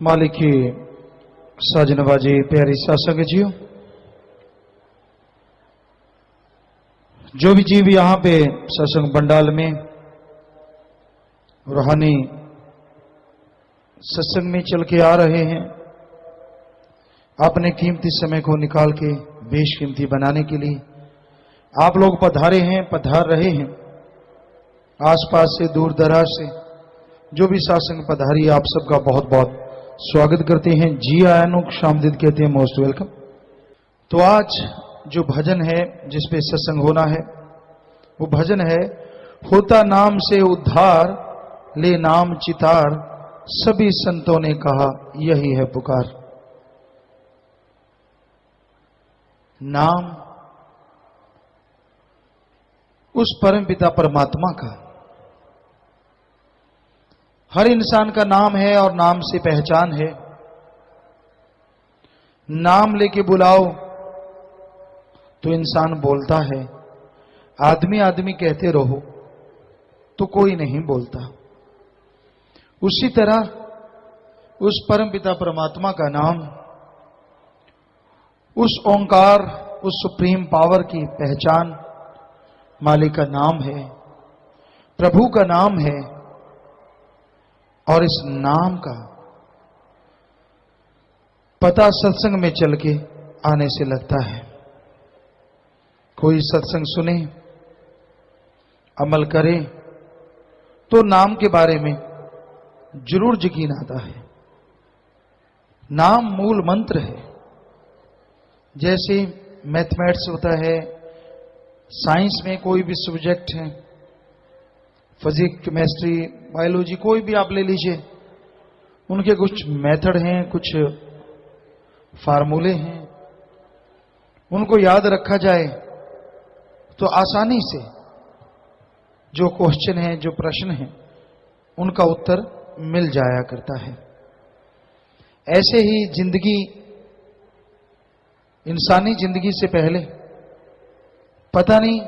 मालिक की साजनबाजी प्यारी सत्संग जियो। जो भी जीव यहां पे सत्संग पंडाल में रूहानी सत्संग में चल के आ रहे हैं, अपने कीमती समय को निकाल के बेशकीमती बनाने के लिए आप लोग पधारे हैं, पधार रहे हैं। आसपास से दूर दराज से जो भी सत्संग पधारी, आप सबका बहुत बहुत स्वागत करते हैं। जी आयन को शामदीद कहते हैं, मोस्ट वेलकम। तो आज जो भजन है जिस पे सत्संग होना है, वो भजन है होता नाम से उद्धार, ले नाम चितार, सभी संतों ने कहा यही है पुकार। नाम उस परम पिता परमात्मा का, हर इंसान का नाम है और नाम से पहचान है। नाम लेके बुलाओ तो इंसान बोलता है, आदमी आदमी कहते रहो तो कोई नहीं बोलता। उसी तरह उस परम पिता परमात्मा का नाम, उस ओंकार, उस सुप्रीम पावर की पहचान मालिक का नाम है, प्रभु का नाम है। और इस नाम का पता सत्संग में चल के आने से लगता है। कोई सत्संग सुने, अमल करे तो नाम के बारे में जरूर यकीन आता है। नाम मूल मंत्र है। जैसे मैथमेटिक्स होता है, साइंस में कोई भी सब्जेक्ट है, फिजिक्स, केमिस्ट्री, बायोलॉजी, कोई भी आप ले लीजिए, उनके कुछ मेथड हैं, कुछ फार्मूले हैं। उनको याद रखा जाए तो आसानी से जो क्वेश्चन है, जो प्रश्न है, उनका उत्तर मिल जाया करता है। ऐसे ही जिंदगी, इंसानी जिंदगी से पहले पता नहीं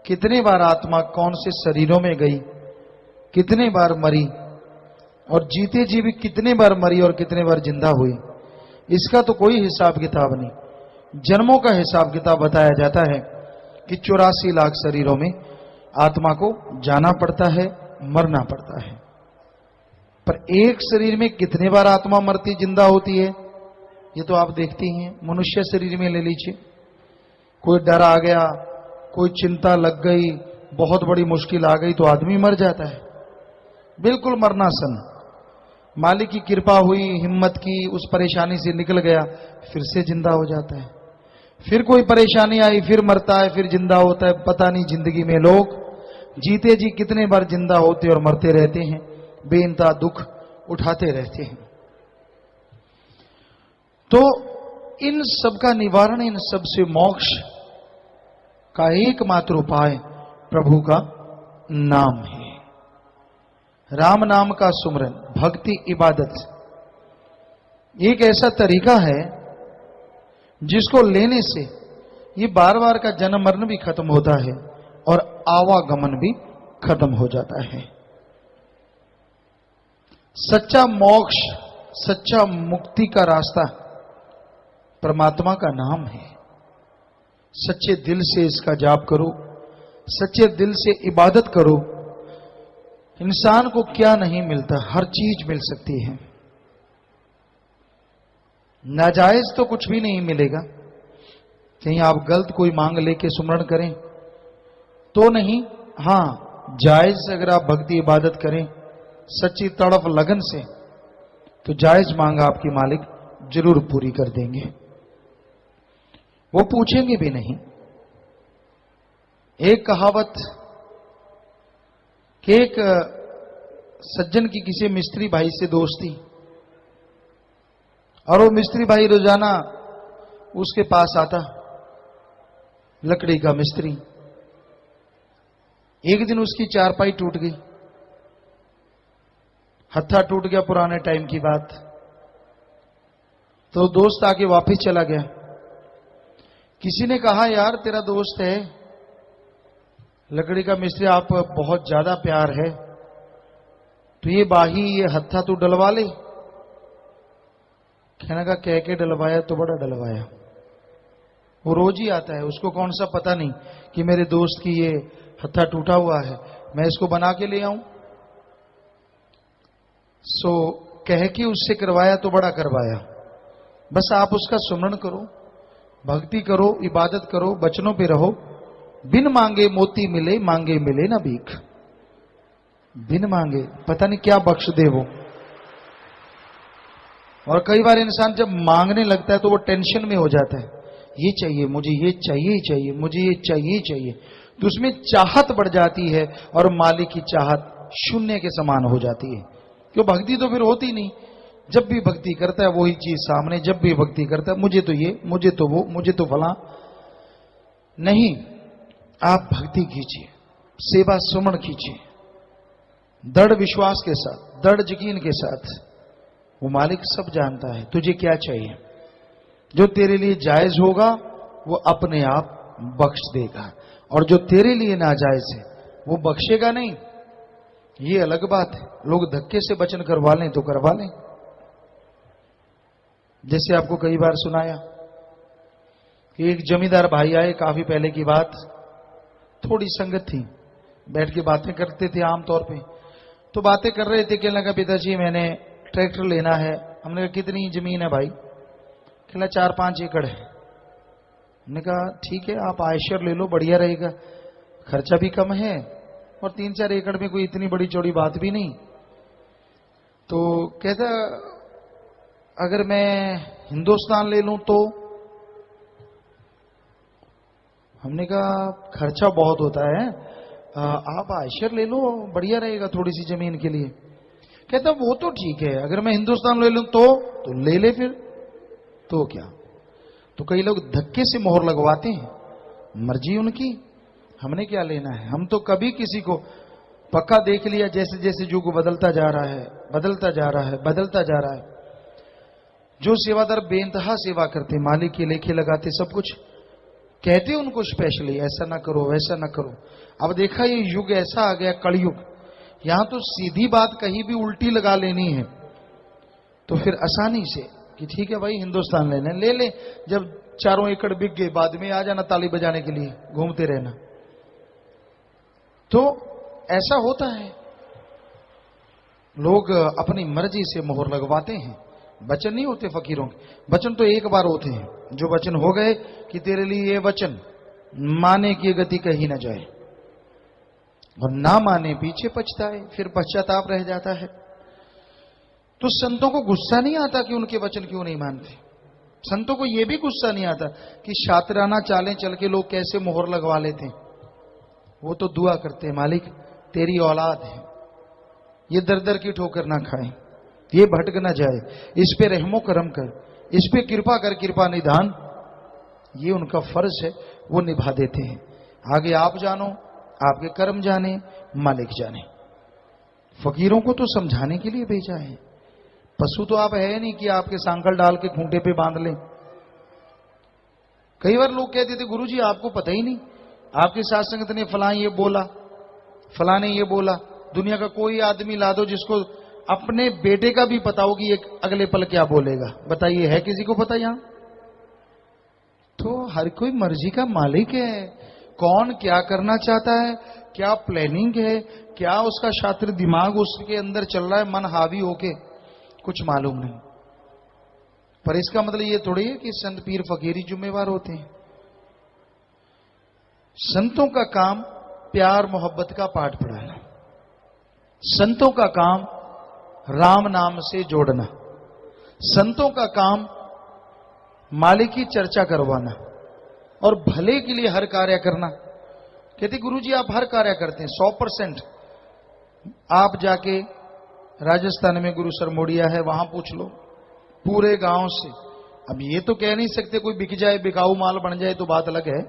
कितने बार आत्मा कौन से शरीरों में गई, कितने बार मरी, और जीते जी भी कितने बार मरी और कितने बार जिंदा हुई, इसका तो कोई हिसाब किताब नहीं। जन्मों का हिसाब किताब बताया जाता है कि 84 लाख शरीरों में आत्मा को जाना पड़ता है, मरना पड़ता है। पर एक शरीर में कितने बार आत्मा मरती जिंदा होती है, ये तो आप देखते ही हैं। मनुष्य शरीर में ले लीजिए, कोई डर आ गया, कोई चिंता लग गई, बहुत बड़ी मुश्किल आ गई तो आदमी मर जाता है, बिल्कुल मरना सन। मालिक की कृपा हुई, हिम्मत की, उस परेशानी से निकल गया, फिर से जिंदा हो जाता है। फिर कोई परेशानी आई, फिर मरता है, फिर जिंदा होता है। पता नहीं जिंदगी में लोग जीते जी कितने बार जिंदा होते और मरते रहते हैं, बेइंतहा दुख उठाते रहते हैं। तो इन सब का निवारण, इन सब से मोक्ष का एकमात्र उपाय प्रभु का नाम है। राम नाम का सुमरन, भक्ति, इबादत एक ऐसा तरीका है जिसको लेने से ये बार बार का जन्म मरण भी खत्म होता है और आवागमन भी खत्म हो जाता है। सच्चा मोक्ष, सच्चा मुक्ति का रास्ता परमात्मा का नाम है। सच्चे दिल से इसका जाप करो, सच्चे दिल से इबादत करो। इंसान को क्या नहीं मिलता, हर चीज मिल सकती है। नाजायज तो कुछ भी नहीं मिलेगा। कहीं आप गलत कोई मांग लेके सुमरण करें तो नहीं, हां जायज अगर आप भक्ति इबादत करें सच्ची तड़प लगन से, तो जायज मांग आपकी मालिक जरूर पूरी कर देंगे। वो पूछेंगे भी नहीं। एक कहावत कि एक सज्जन की किसी मिस्त्री भाई से दोस्ती, और वो मिस्त्री भाई रोजाना उसके पास आता, लकड़ी का मिस्त्री। एक दिन उसकी चारपाई टूट गई, हत्था टूट गया, पुराने टाइम की बात। तो दोस्त आके वापस चला गया। किसी ने कहा, यार तेरा दोस्त है लकड़ी का मिस्त्री, आप बहुत ज्यादा प्यार है, तो ये बाही, ये हत्था तू डलवा ले। कहने का कह के डलवाया तो बड़ा डलवाया। वो रोज ही आता है, उसको कौन सा पता नहीं कि मेरे दोस्त की ये हत्था टूटा हुआ है, मैं इसको बना के ले आऊं। सो कह के उससे करवाया तो बड़ा करवाया। बस आप उसका सुमरण करो, भक्ति करो, इबादत करो, बचनों पे रहो। बिन मांगे मोती मिले, मांगे मिले ना भीख। बिन मांगे पता नहीं क्या बख्श दे वो। और कई बार इंसान जब मांगने लगता है तो वो टेंशन में हो जाता है, ये चाहिए मुझे, ये चाहिए चाहिए मुझे, ये चाहिए चाहिए, तो उसमें चाहत बढ़ जाती है और मालिक की चाहत शून्य के समान हो जाती है। क्यों? भक्ति तो फिर होती नहीं। जब भी भक्ति करता है वही चीज सामने, जब भी भक्ति करता है मुझे तो ये, मुझे तो वो, मुझे तो फला नहीं। आप भक्ति कीजिए, सेवा सुमन कीजिए, दृढ़ विश्वास के साथ, दृढ़ यकीन के साथ। वो मालिक सब जानता है तुझे क्या चाहिए। जो तेरे लिए जायज होगा वो अपने आप बख्श देगा, और जो तेरे लिए नाजायज है वो बख्शेगा नहीं। ये अलग बात है। लोग धक्के से वचन करवा लें तो करवा लें। जैसे आपको कई बार सुनाया कि एक जमींदार भाई आए, काफी पहले की बात, थोड़ी संगत थी, बैठ के बातें करते थे आमतौर पे। तो बातें कर रहे थे, कहने लगा पिताजी मैंने ट्रैक्टर लेना है। हमने कहा कितनी जमीन है भाई? कहला 4-5 एकड़ है। हमने कहा ठीक है, आप आयशर ले लो, बढ़िया रहेगा, खर्चा भी कम है और 3-4 एकड़ में कोई इतनी बड़ी चौड़ी बात भी नहीं। तो कहता अगर मैं हिंदुस्तान ले लूं तो? हमने कहा खर्चा बहुत होता है, आप आयशर ले लो, बढ़िया रहेगा थोड़ी सी जमीन के लिए। कहता वो तो ठीक है, अगर मैं हिंदुस्तान ले लूं तो ले ले फिर, तो क्या। तो कई लोग धक्के से मोहर लगवाते हैं, मर्जी उनकी, हमने क्या लेना है। हम तो कभी किसी को पक्का देख लिया, जैसे जैसे युग बदलता जा रहा है, बदलता जा रहा है, बदलता जा रहा है। जो सेवादार बेइंतहा सेवा करते, मालिक के लेखे लगाते, सब कुछ कहते उनको स्पेशली ऐसा ना करो, वैसा ना करो। अब देखा ये युग ऐसा आ गया, कलयुग, यहां तो सीधी बात कहीं भी उल्टी लगा लेनी है तो फिर आसानी से कि ठीक है भाई हिंदुस्तान लेना ले ले, जब 4 एकड़ बिक गए बाद में आ जाना ताली बजाने के लिए, घूमते रहना। तो ऐसा होता है, लोग अपनी मर्जी से मोहर लगवाते हैं। वचन नहीं होते फकीरों के, वचन तो एक बार होते हैं। जो वचन हो गए कि तेरे लिए ये वचन, माने की गति कहीं ना जाए, और ना माने पीछे पछताए, फिर पश्चाताप रह जाता है। तो संतों को गुस्सा नहीं आता कि उनके वचन क्यों नहीं मानते। संतों को यह भी गुस्सा नहीं आता कि शातिराना चालें चल के लोग कैसे मोहर लगवा लेते। वो तो दुआ करते हैं, मालिक तेरी औलाद है, ये दर दर की ठोकर ना खाए, ये भटक ना जाए, इस पे रहमो करम कर, इस पे कृपा कर, कृपा निधान। ये उनका फर्ज है, वो निभा देते हैं। आगे आप जानो, आपके कर्म जाने, मालिक जाने। फकीरों को तो समझाने के लिए भेजा है। पशु तो आप है नहीं कि आपके सांकल डाल के खूंटे पे बांध लें। कई बार लोग कहते थे गुरुजी आपको पता ही नहीं, आपके साथ संगत ने फलां ये बोला, फलां ने ये बोला। दुनिया का कोई आदमी ला दो जिसको अपने बेटे का भी पता हो कि ये अगले पल क्या बोलेगा, बताइए है किसी को पता यहां? तो हर कोई मर्जी का मालिक है। कौन क्या करना चाहता है, क्या प्लानिंग है, क्या उसका शातिर दिमाग उसके अंदर चल रहा है, मन हावी होके, कुछ मालूम नहीं। पर इसका मतलब ये थोड़ी है कि संत पीर फकीरी जिम्मेवार होते हैं। संतों का काम प्यार मोहब्बत का पाठ पढ़ाना, संतों का काम राम नाम से जोड़ना, संतों का काम मालिक की चर्चा करवाना और भले के लिए हर कार्य करना। कहते गुरुजी आप हर कार्य करते हैं 100%। आप जाके राजस्थान में गुरु सरमोडिया है, वहां पूछ लो पूरे गांव से। अब ये तो कह नहीं सकते कोई बिक जाए, बिकाऊ माल बन जाए तो बात अलग है।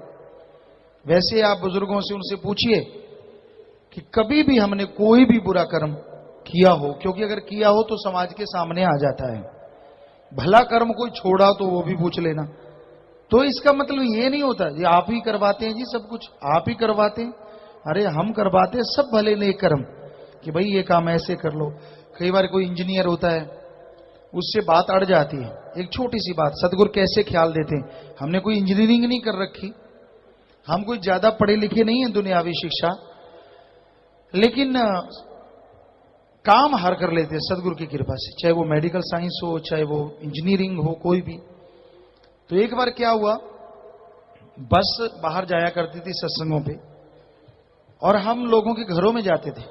वैसे आप बुजुर्गों से उनसे पूछिए कि कभी भी हमने कोई भी बुरा कर्म किया हो, क्योंकि अगर किया हो तो समाज के सामने आ जाता है। भला कर्म कोई छोड़ा तो वो भी पूछ लेना। तो इसका मतलब ये नहीं होता ये आप ही करवाते हैं जी, सब कुछ आप ही करवाते हैं। अरे हम करवाते हैं सब भले नेक कर्म कि भाई ये काम ऐसे कर लो। कई बार कोई इंजीनियर होता है, उससे बात अड़ जाती है। एक छोटी सी बात, सदगुरु कैसे ख्याल देते हैं। हमने कोई इंजीनियरिंग नहीं कर रखी, हम कोई ज्यादा पढ़े लिखे नहीं है दुनियावी शिक्षा, लेकिन काम हर कर लेते हैं सदगुरु की कृपा से, चाहे वो मेडिकल साइंस हो, चाहे वो इंजीनियरिंग हो, कोई भी। तो एक बार क्या हुआ, बस बाहर जाया करती थी सत्संगों पे, और हम लोगों के घरों में जाते थे।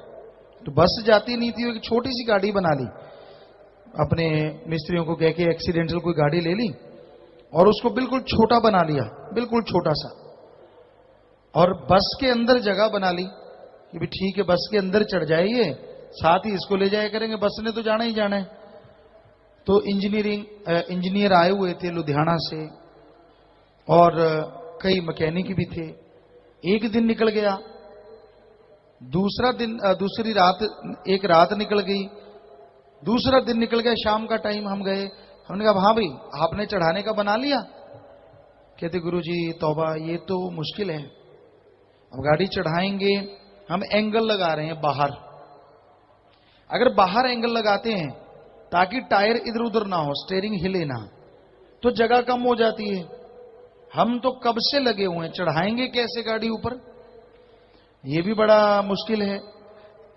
तो बस जाती नहीं थी, एक छोटी सी गाड़ी बना ली, अपने मिस्त्रियों को कह के एक्सीडेंटल कोई गाड़ी ले ली और उसको बिल्कुल छोटा बना लिया, बिल्कुल छोटा सा, और बस के अंदर जगह बना ली कि भी ठीक है बस के अंदर चढ़ जाइए, साथ ही इसको ले जाया करेंगे, बस ने तो जाना ही जाना है। तो इंजीनियर आए हुए थे लुधियाना से, और कई मैकेनिक भी थे। एक दिन निकल गया, दूसरी रात, एक रात निकल गई, दूसरा दिन निकल गया, शाम का टाइम हम गए। हमने कहा हाँ भाई आपने चढ़ाने का बना लिया? कहते गुरुजी तौबा ये तो मुश्किल है, अब गाड़ी चढ़ाएंगे, हम एंगल लगा रहे हैं बाहर। अगर बाहर एंगल लगाते हैं ताकि टायर इधर उधर ना हो, स्टीयरिंग हिले ना, तो जगह कम हो जाती है। हम तो कब से लगे हुए हैं, चढ़ाएंगे कैसे गाड़ी ऊपर, ये भी बड़ा मुश्किल है।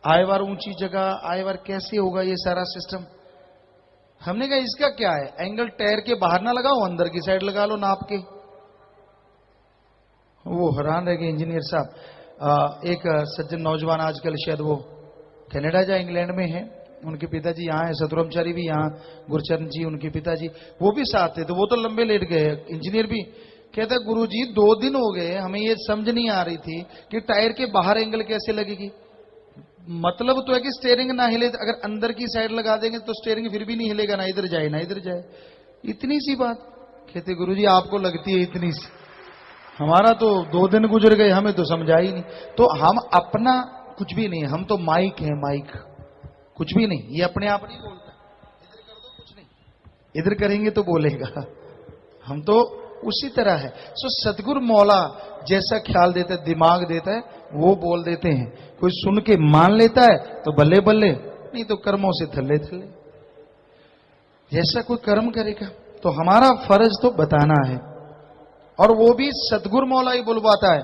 आए बार ऊंची जगह, आए बार कैसे होगा ये सारा सिस्टम। हमने कहा इसका क्या है, एंगल टायर के बाहर ना लगाओ, अंदर की साइड लगा लो नाप के। वो हैरान रह गए इंजीनियर साहब। एक सज्जन नौजवान आजकल शायद वो कनाडा या इंग्लैंड में है, उनके पिताजी यहाँ है, सतुरमचारी भी यहाँ, गुरचरण जी उनके पिताजी, वो भी साथ थे। तो वो तो लंबे लेट गए, इंजीनियर भी कहता है गुरुजी 2 दिन हो गए, हमें ये समझ नहीं आ रही थी कि टायर के बाहर एंगल कैसे लगेगी। मतलब तो है कि स्टीयरिंग ना हिले, अगर अंदर की साइड लगा देंगे तो स्टीयरिंग फिर भी नहीं हिलेगा, ना इधर जाए ना इधर जाए, इतनी सी बात। कहते गुरुजी आपको लगती है इतनी सी, हमारा तो 2 दिन गुजर गए, हमें तो समझा ही नहीं। तो हम अपना कुछ भी नहीं, हम तो माइक है, माइक कुछ भी नहीं, ये अपने आप नहीं बोलता, इधर कर दो कुछ नहीं, इधर करेंगे तो बोलेगा। हम तो उसी तरह है। सो सतगुरु मौला जैसा ख्याल देता है, दिमाग देता है, वो बोल देते हैं। कोई सुन के मान लेता है तो बल्ले बल्ले, नहीं तो कर्मों से थल्ले थल्ले। जैसा कोई कर्म करेगा, तो हमारा फर्ज तो बताना है, और वो भी सतगुरु मौला ही बुलवाता है।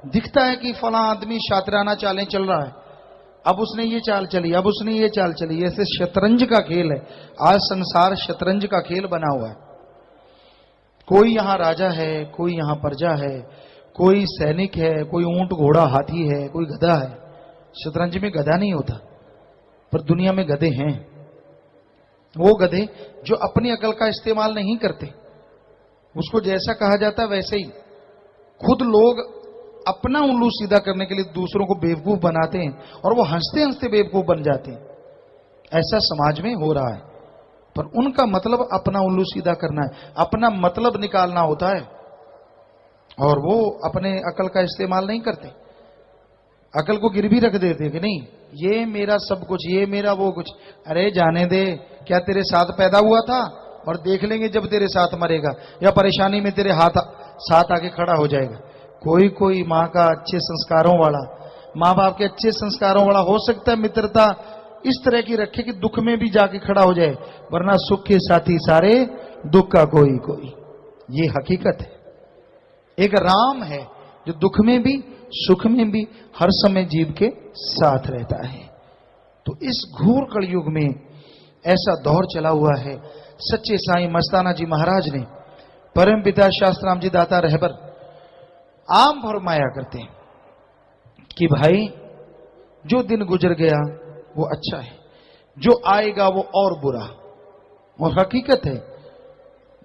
दिखता है कि फला आदमी शातिराना चालें चल रहा है, अब उसने ये चाल चली, अब उसने ये चाल चली। ऐसे शतरंज का खेल है, आज संसार शतरंज का खेल बना हुआ है। कोई यहां राजा है, कोई यहां प्रजा है, कोई सैनिक है, कोई ऊंट घोड़ा हाथी है, कोई गधा है। शतरंज में गधा नहीं होता, पर दुनिया में गधे हैं। वो गधे जो अपनी अकल का इस्तेमाल नहीं करते, उसको जैसा कहा जाता है वैसे ही। खुद लोग अपना उल्लू सीधा करने के लिए दूसरों को बेवकूफ बनाते हैं, और वो हंसते हंसते बेवकूफ बन जाते हैं। ऐसा समाज में हो रहा है, पर उनका मतलब अपना उल्लू सीधा करना है, अपना मतलब निकालना होता है, और वो अपने अकल का इस्तेमाल नहीं करते। अकल को गिरवी रख देते कि नहीं ये मेरा सब कुछ, ये मेरा वो कुछ। अरे जाने दे, क्या तेरे साथ पैदा हुआ था, और देख लेंगे जब तेरे साथ मरेगा, या परेशानी में तेरे हाथ साथ आके खड़ा हो जाएगा। कोई कोई माँ का अच्छे संस्कारों वाला, माँ बाप के अच्छे संस्कारों वाला हो सकता है मित्रता इस तरह की रखे कि दुख में भी जाके खड़ा हो जाए, वरना सुख के साथी सारे, दुख का कोई कोई। ये हकीकत है। एक राम है जो दुख में भी सुख में भी हर समय जीव के साथ रहता है। तो इस घोर कलयुग में ऐसा दौर चला हुआ है। सच्चे साईं मस्ताना जी महाराज ने, परम पिता शास्त्राम जी दाता रहबर आम फरमाया करते हैं कि भाई जो दिन गुजर गया वो अच्छा है, जो आएगा वो और बुरा। और हकीकत है,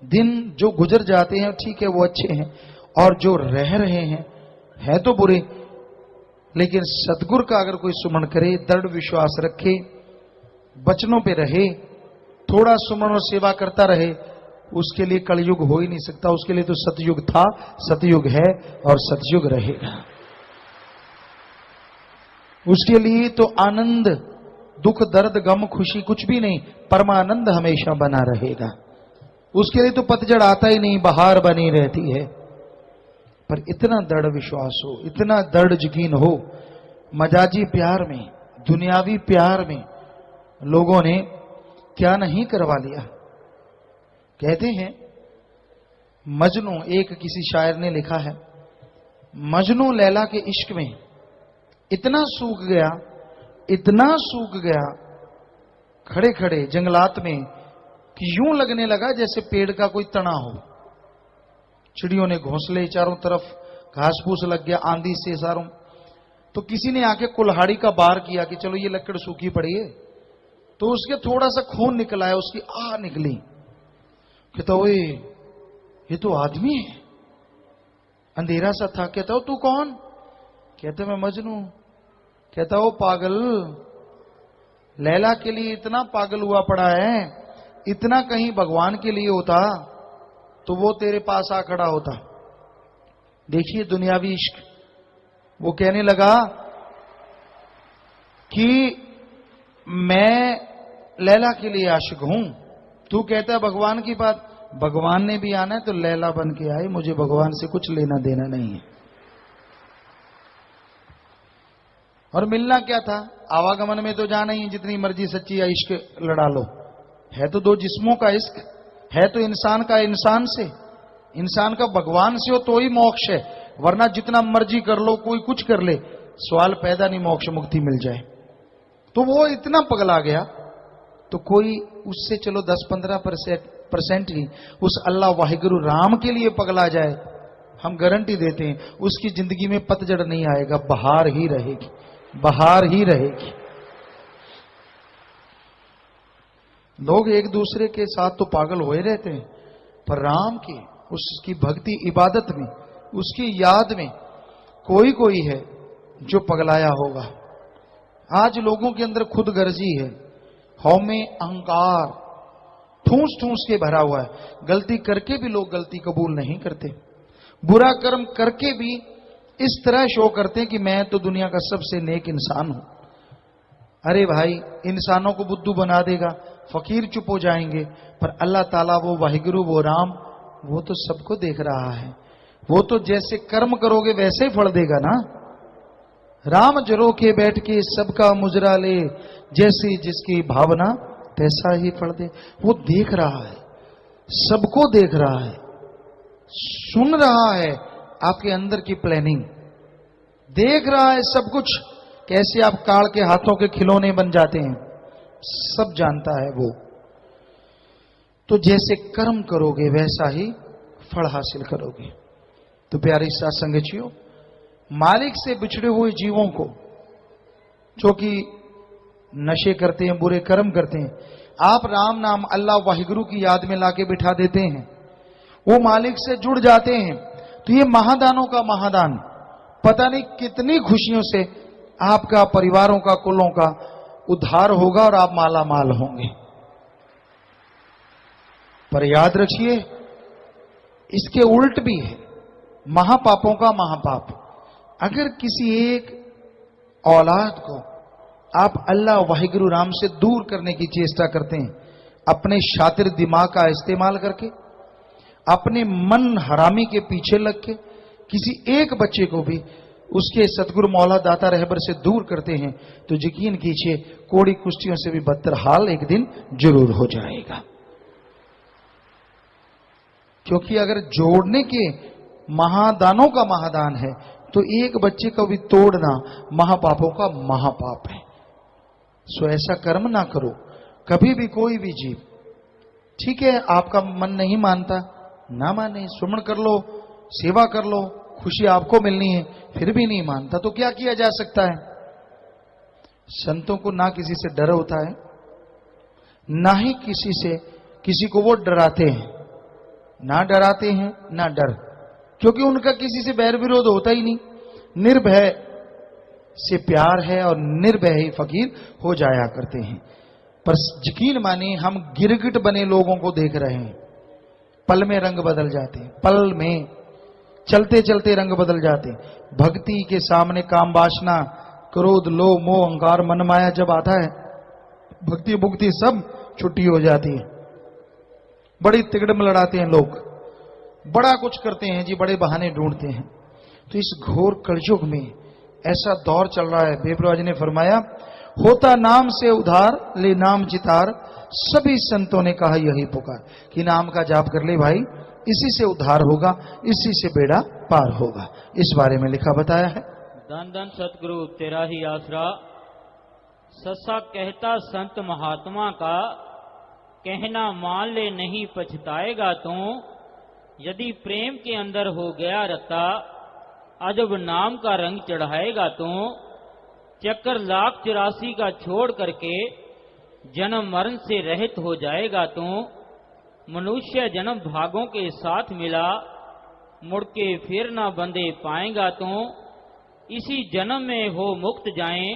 दिन जो गुजर जाते हैं ठीक है वो अच्छे हैं, और जो रह रहे हैं है तो बुरे। लेकिन सतगुरु का अगर कोई सुमन करे, दृढ़ विश्वास रखे, वचनों पे रहे, थोड़ा सुमन और सेवा करता रहे, उसके लिए कलयुग हो ही नहीं सकता। उसके लिए तो सतयुग था, सतयुग है और सतयुग रहेगा। उसके लिए तो आनंद, दुख, दर्द, गम, खुशी कुछ भी नहीं, परमानंद हमेशा बना रहेगा। उसके लिए तो पतझड़ आता ही नहीं, बहार बनी रहती है। पर इतना दृढ़ विश्वास हो, इतना दृढ़ यकीन हो, मजाजी प्यार में, दुनियावी प्यार में लोगों ने क्या नहीं करवा लिया। कहते हैं मजनू, एक किसी शायर ने लिखा है, मजनू लैला के इश्क में इतना सूख गया, इतना सूख गया खड़े खड़े जंगलात में कि यूं लगने लगा जैसे पेड़ का कोई तना हो। चिड़ियों ने घोंसले, चारों तरफ घास फूस लग गया आंधी से सारों। तो किसी ने आके कुल्हाड़ी का बार किया कि चलो ये लकड़ सूखी पड़ी है, तो उसके थोड़ा सा खून निकला है, उसकी आह निकली। कहता ओए ये तो आदमी है, अंधेरा सा था। कहता हो तू कौन? कहते मैं मजनू। कहता हो पागल, लैला के लिए इतना पागल हुआ पड़ा है, इतना कहीं भगवान के लिए होता तो वो तेरे पास आ खड़ा होता। देखिए दुनियावी इश्क। वो कहने लगा कि मैं लैला के लिए आशिक हूं, तू कहता है भगवान की बात। भगवान ने भी आना है तो लैला बन के आए, मुझे भगवान से कुछ लेना देना नहीं है। और मिलना क्या था? आवागमन में तो जाना ही, जितनी मर्जी सच्ची या इश्क लड़ा लो। है तो दो जिस्मों का इश्क, है तो इंसान का इंसान से, इंसान का भगवान से हो तो ही मोक्ष है, वरना जितना मर्जी कर लो, कोई कुछ कर ले, सवाल पैदा नहीं मोक्ष मुक्ति मिल जाए। तो वो इतना पगला गया, तो कोई उससे चलो 10-15% ही उस अल्लाह वाहिगुरु राम के लिए पगला जाए, हम गारंटी देते हैं उसकी जिंदगी में पतझड़ नहीं आएगा, बहार ही रहेगी, बहार ही रहेगी। लोग एक दूसरे के साथ तो पागल हुए रहते हैं, पर राम की उसकी भक्ति इबादत में, उसकी याद में कोई कोई है जो पगलाया होगा। आज लोगों के अंदर खुद गर्जी है, हौमे अहंकार ठूस ठूस के भरा हुआ है। गलती करके भी लोग गलती कबूल नहीं करते, बुरा कर्म करके भी इस तरह शो करते हैं कि मैं तो दुनिया का सबसे नेक इंसान हूं। अरे भाई, इंसानों को बुद्धू बना देगा, फकीर चुप हो जाएंगे, पर अल्लाह ताला वो वाहिगुरु वो राम, वो तो सबको देख रहा है। वो तो जैसे कर्म करोगे वैसे ही फल देगा ना। राम जरो के बैठ के सबका मुजरा ले, जैसी जिसकी भावना तैसा ही फल दे। वो देख रहा है, सबको देख रहा है, सुन रहा है आपके अंदर की प्लानिंग, देख रहा है सब कुछ, कैसे आप काल के हाथों के खिलौने बन जाते हैं, सब जानता है वो। तो जैसे कर्म करोगे वैसा ही फल हासिल करोगे। तो प्यारे साथ संगतियों, मालिक से बिछड़े हुए जीवों को, जो कि नशे करते हैं, बुरे कर्म करते हैं, आप राम नाम अल्लाह वाहिगुरु की याद में लाके बिठा देते हैं, वो मालिक से जुड़ जाते हैं। तो ये महादानों का महादान, पता नहीं कितनी खुशियों से आपका, परिवारों का, कुलों का उद्धार होगा और आप माला माल होंगे। पर याद रखिए, इसके उल्ट भी है, महापापों का महापाप। अगर किसी एक औलाद को आप अल्लाह वाहिगुरु राम से दूर करने की चेष्टा करते हैं, अपने शातिर दिमाग का इस्तेमाल करके, अपने मन हरामी के पीछे लग के किसी एक बच्चे को भी उसके सतगुरु मौला दाता रहबर से दूर करते हैं, तो यकीन कीजिए कोड़ी कुश्तियों से भी बदतर हाल एक दिन जरूर हो जाएगा। क्योंकि अगर जोड़ने के महादानों का महादान है, तो एक बच्चे को भी तोड़ना महापापों का महापाप है। सो ऐसा कर्म ना करो कभी भी, कोई भी जीव। ठीक है, आपका मन नहीं मानता, ना माने, सुमन कर लो, सेवा कर लो, खुशी आपको मिलनी है, फिर भी नहीं मानता तो क्या किया जा सकता है? संतों को ना किसी से डर होता है, ना ही किसी को वो डराते हैं, ना डराते हैं ना डर, क्योंकि उनका किसी से बैर विरोध होता ही नहीं। निर्भय से प्यार है और निर्भय ही फकीर हो जाया करते हैं। पर यकीन मानिए, हम गिरगिट बने लोगों को देख रहे हैं, पल में रंग बदल जाते हैं, पल में चलते चलते रंग बदल जाते। भक्ति के सामने काम वासना, क्रोध, लोभ, मोह, अहंकार, मन माया जब आता है, भक्ति भुक्ति सब छुट्टी हो जाती है। बड़ी तिगड़म लड़ाते हैं लोग, बड़ा कुछ करते हैं जी, बड़े बहाने ढूंढते हैं। तो इस घोर कलयुग में ऐसा दौर चल रहा है। बेबरवाज ने फरमाया, होता नाम से उधार ले नाम चितार, सभी संतों ने कहा यही पुकार कि नाम का जाप कर ले भाई, इसी से उद्धार होगा, इसी से बेड़ा पार होगा। इस बारे में लिखा बताया है। धन धन सतगुरु तेरा ही आसरा, ससा कहता संत महात्मा का, कहना मान ले नहीं पछताएगा तू, यदि प्रेम के अंदर हो गया रता, अजब नाम का रंग चढ़ाएगा तू, चक्कर 1,84 का छोड़ करके जन्म मरण से रहित हो जाएगा तू, मनुष्य जन्म भागों के साथ मिला, मुड़ के फिर ना बंदे पाएगा तू, इसी जन्म में हो मुक्त जाए,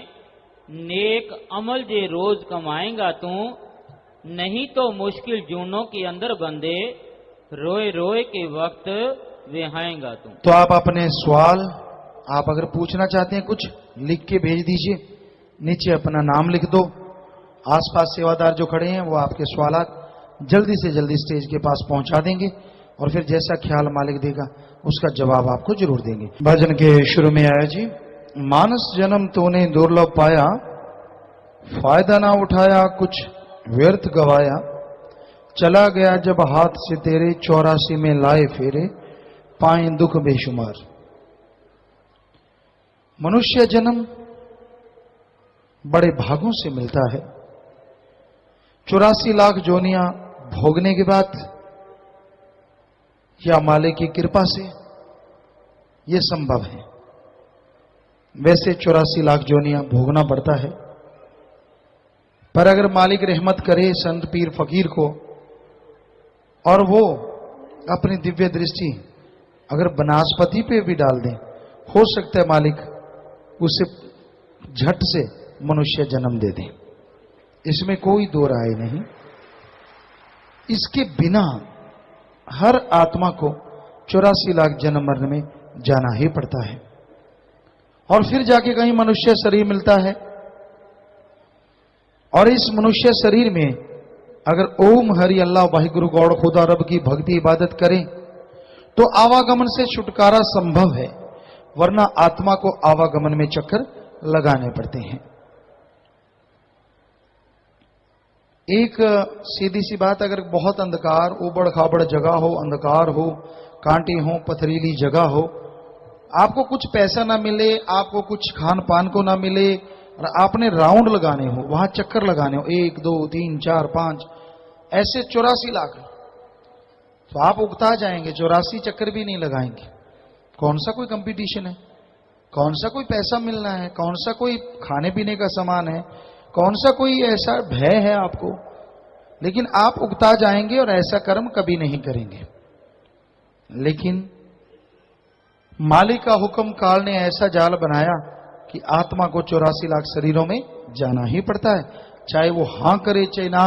नेक अमल जे रोज कमाएगा तू, नहीं तो मुश्किल जूनों के अंदर बंदे, रोए रोए के वक्त विहाएगा तू। तो आप अपने सवाल आप अगर पूछना चाहते हैं कुछ लिख के भेज दीजिए, नीचे अपना नाम लिख दो। आसपास सेवादार जो खड़े हैं वो आपके सवालात जल्दी से जल्दी स्टेज के पास पहुंचा देंगे और फिर जैसा ख्याल मालिक देगा उसका जवाब आपको जरूर देंगे। भजन के शुरू में आया जी, मानस जन्म तूने दुर्लभ पाया, फायदा ना उठाया कुछ व्यर्थ गवाया, चला गया जब हाथ से तेरे 84 में लाए फेरे, पाए दुख बेशुमार। मनुष्य जन्म बड़े भागों से मिलता है। 84 लाख जोनियां भोगने के बाद या मालिक की कृपा से यह संभव है। वैसे 84 लाख जोनियां भोगना पड़ता है, पर अगर मालिक रहमत करे संत पीर फकीर को और वो अपनी दिव्य दृष्टि अगर बनास्पति पे भी डाल दें, हो सकता है मालिक उसे झट से मनुष्य जन्म दे दे। इसमें कोई दो राय नहीं। इसके बिना हर आत्मा को 84 लाख जन्म मरण में जाना ही पड़ता है और फिर जाके कहीं मनुष्य शरीर मिलता है। और इस मनुष्य शरीर में अगर ओम हरि अल्लाह वाहिगुरु गौड़ खुदा रब की भक्ति इबादत करें तो आवागमन से छुटकारा संभव है, वरना आत्मा को आवागमन में चक्कर लगाने पड़ते हैं। एक सीधी सी बात, अगर बहुत अंधकार उबड़ खाबड़ जगह हो, अंधकार हो, कांटे हो, पथरीली जगह हो, आपको कुछ पैसा ना मिले, आपको कुछ खान पान को ना मिले और आपने राउंड लगाने हो, वहां चक्कर लगाने हो 1 2 3 4 5 ऐसे 84 लाख, तो आप उगता जाएंगे, 84 चक्कर भी नहीं लगाएंगे। कौन सा कोई कंपटीशन है, कौन सा कोई पैसा मिलना है, कौन सा कोई खाने पीने का सामान है, कौन सा कोई ऐसा भय है आपको। लेकिन आप उगता जाएंगे और ऐसा कर्म कभी नहीं करेंगे। लेकिन मालिक का हुक्म काल ने ऐसा जाल बनाया कि आत्मा को 84 लाख शरीरों में जाना ही पड़ता है, चाहे वो हां करे चाहे ना,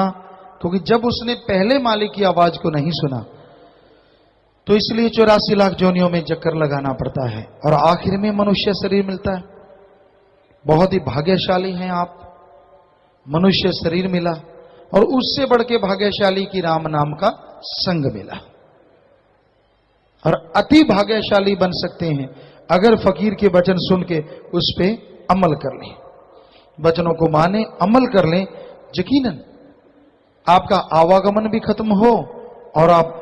क्योंकि जब उसने पहले मालिक की आवाज को नहीं सुना तो इसलिए 84 लाख जोनियों में चक्कर लगाना पड़ता है और आखिर में मनुष्य शरीर मिलता है। बहुत ही भाग्यशाली हैं आप, मनुष्य शरीर मिला और उससे बढ़ के भाग्यशाली की राम नाम का संग मिला। और अति भाग्यशाली बन सकते हैं अगर फकीर के वचन सुन के उस पे अमल कर लें, वचनों को माने, अमल कर लें, यकीनन आपका आवागमन भी खत्म हो और आप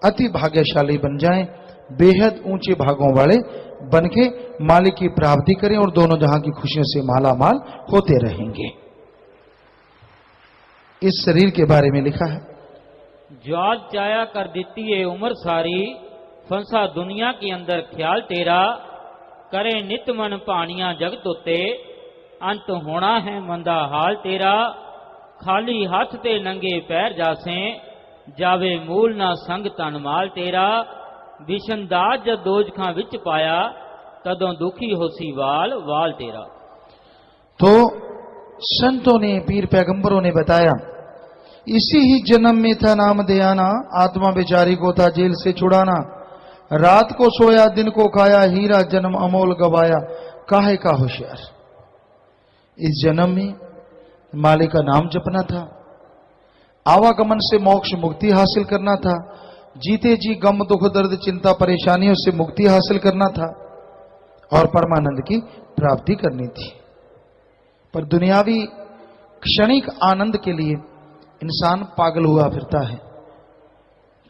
अति भाग्यशाली बन जाएं, बेहद ऊंचे भागों वाले बन के मालिक की प्राप्ति करें और दोनों जहां की खुशियों से माला माल होते रहेंगे। इस शरीर के बारे में लिखा है, ज्वाल चाया कर देती है उम्र सारी, फंसा दुनिया के अंदर ख्याल तेरा, करे नित मन पानियां जगत उते, अंत होना है मंदा हाल तेरा, खाली हाथ ते नंगे पैर जासे, जावे मूल ना संग तन माल तेरा, विशनदाज जद दोजखां विच पाया, तदों दुखी होसी वाल वाल तेरा। तो संतों ने, पीर पैगंबरों ने बताया, इसी ही जन्म में था नाम दयाना, आत्मा बेचारी को था जेल से छुड़ाना, रात को सोया दिन को खाया, हीरा जन्म अमोल गवाया, काहे का होशियार। इस जन्म में मालिक का नाम जपना था, आवागमन से मोक्ष मुक्ति हासिल करना था, जीते जी गम दुख दर्द चिंता परेशानियों से मुक्ति हासिल करना था और परमानंद की प्राप्ति करनी थी। पर दुनियावी क्षणिक आनंद के लिए इंसान पागल हुआ फिरता है।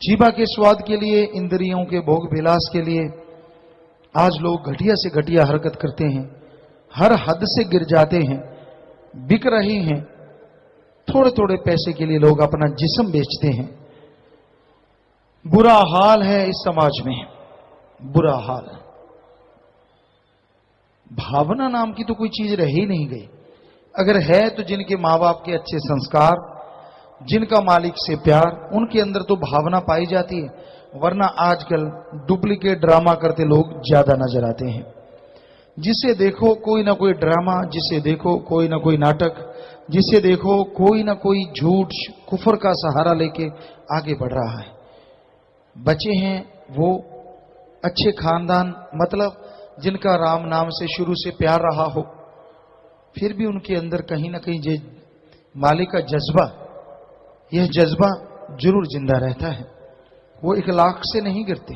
जीवा के स्वाद के लिए, इंद्रियों के भोग विलास के लिए आज लोग घटिया से घटिया हरकत करते हैं, हर हद से गिर जाते हैं, बिक रहे हैं। थोड़े थोड़े पैसे के लिए लोग अपना जिस्म बेचते हैं। बुरा हाल है इस समाज में, बुरा हाल। भावना नाम की तो कोई चीज रह ही नहीं गई। अगर है तो जिनके मां बाप के अच्छे संस्कार, जिनका मालिक से प्यार, उनके अंदर तो भावना पाई जाती है। वरना आजकल डुप्लीकेट ड्रामा करते लोग ज्यादा नजर आते हैं। जिसे देखो कोई ना कोई ड्रामा, जिसे देखो कोई ना कोई नाटक, जिसे देखो कोई ना कोई झूठ कुफर का सहारा लेके आगे बढ़ रहा है। बचे हैं वो अच्छे खानदान, मतलब जिनका राम नाम से शुरू से प्यार रहा हो, फिर भी उनके अंदर कहीं ना कहीं मालिक का जज्बा, यह जज्बा जरूर जिंदा रहता है। वो इखलाक से नहीं गिरते,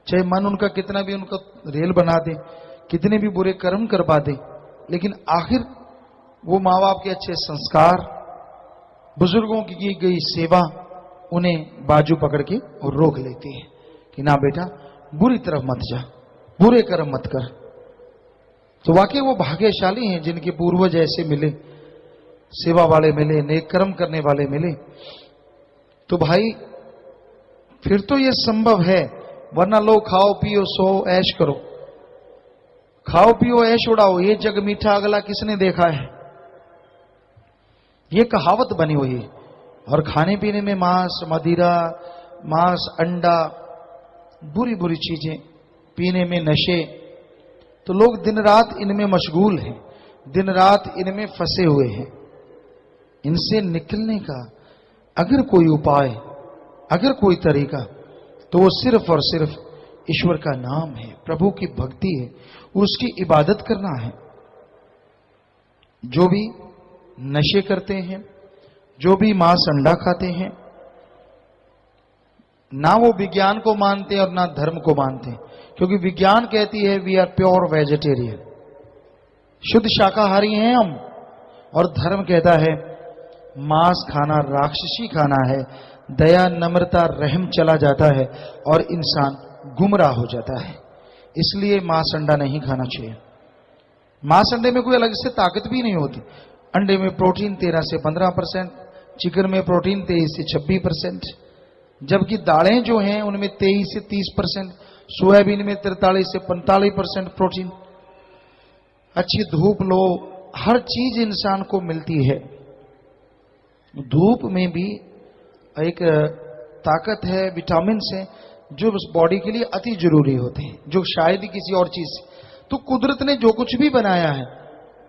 चाहे मन उनका कितना भी उनका रेल बना दे, कितने भी बुरे कर्म करवा दे, लेकिन आखिर वो माँ बाप के अच्छे संस्कार, बुजुर्गों की गई सेवा उन्हें बाजू पकड़ के और रोक लेती है कि ना बेटा बुरी तरफ मत जा, बुरे कर्म मत कर। तो वाकई वो भाग्यशाली हैं जिनके पूर्वज ऐसे मिले, सेवा वाले मिले, नेक कर्म करने वाले मिले। तो भाई फिर तो ये संभव है, वरना लोग खाओ पियो सो ऐश करो, खाओ पियो ऐश उड़ाओ, ये जग मीठा अगला किसने देखा है, ये कहावत बनी हुई है। और खाने पीने में मांस, मदिरा, मांस, अंडा, बुरी बुरी चीजें, पीने में नशे, तो लोग दिन रात इनमें मशगूल हैं, दिन रात इनमें फंसे हुए हैं। इनसे निकलने का अगर कोई उपाय, अगर कोई तरीका, तो वो सिर्फ और सिर्फ ईश्वर का नाम है, प्रभु की भक्ति है, उसकी इबादत करना है। जो भी नशे करते हैं, जो भी मांस अंडा खाते हैं, ना वो विज्ञान को मानते और ना धर्म को मानते, क्योंकि विज्ञान कहती है वी आर प्योर वेजिटेरियन, शुद्ध शाकाहारी हैं हम, और धर्म कहता है मांस खाना राक्षसी खाना है, दया नम्रता रहम चला जाता है और इंसान गुमराह हो जाता है। इसलिए मांस अंडा नहीं खाना चाहिए। मांस अंडे में कोई अलग से ताकत भी नहीं होती। अंडे में प्रोटीन 13 से 15%, चिकन में प्रोटीन 23 से 26%, जबकि दालें जो हैं उनमें 23 से 30%, सोयाबीन में 43 से 45% प्रोटीन। अच्छी धूप लो, हर चीज इंसान को मिलती है। धूप में भी एक ताकत है, विटामिन है, जो बॉडी के लिए अति जरूरी होते हैं, जो शायद ही किसी और चीज से। तो कुदरत ने जो कुछ भी बनाया है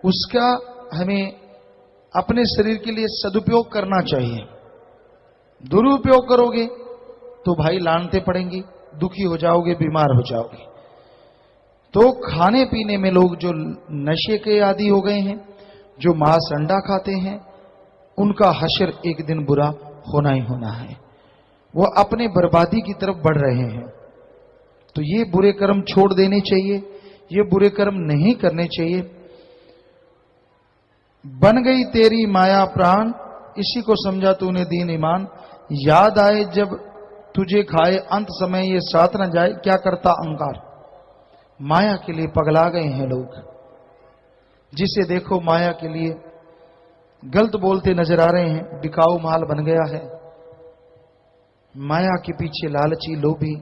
उसका हमें अपने शरीर के लिए सदुपयोग करना चाहिए। दुरुपयोग करोगे तो भाई लानते पड़ेंगी, दुखी हो जाओगे, बीमार हो जाओगे। तो खाने पीने में लोग जो नशे के आदी हो गए हैं, जो मांस अंडा खाते हैं, उनका हशर एक दिन बुरा होना ही होना है। वो अपने बर्बादी की तरफ बढ़ रहे हैं। तो ये बुरे कर्म छोड़ देने चाहिए, ये बुरे कर्म नहीं करने चाहिए। बन गई तेरी माया प्राण, इसी को समझा तूने दीन ईमान, याद आए जब तुझे खाए अंत समय ये साथ न जाए, क्या करता अहंकार। माया के लिए पगला गए हैं लोग, जिसे देखो माया के लिए गलत बोलते नजर आ रहे हैं, बिकाऊ माल बन गया है। माया के पीछे लालची लोभी,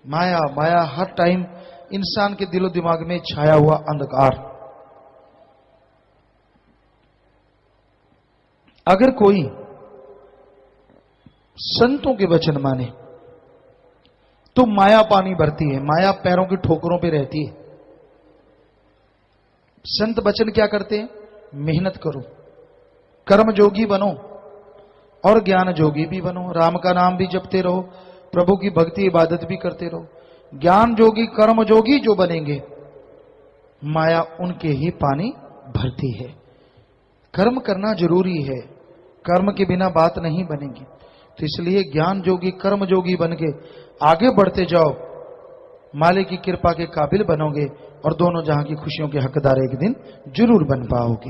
माया माया हर टाइम इंसान के दिलो दिमाग में छाया हुआ अंधकार। अगर कोई संतों के वचन माने तो माया पानी भरती है, माया पैरों की ठोकरों पे रहती है। संत वचन क्या करते हैं? मेहनत करो, कर्म जोगी बनो और ज्ञान जोगी भी बनो। राम का नाम भी जपते रहो, प्रभु की भक्ति इबादत भी करते रहो। ज्ञान जोगी कर्म जोगी जो बनेंगे, माया उनके ही पानी भरती है। कर्म करना जरूरी है, कर्म के बिना बात नहीं बनेगी। तो इसलिए ज्ञान जोगी कर्म जोगी बन के आगे बढ़ते जाओ, मालिक की कृपा के काबिल बनोगे और दोनों जहां की खुशियों के हकदार एक दिन जरूर बन पाओगे।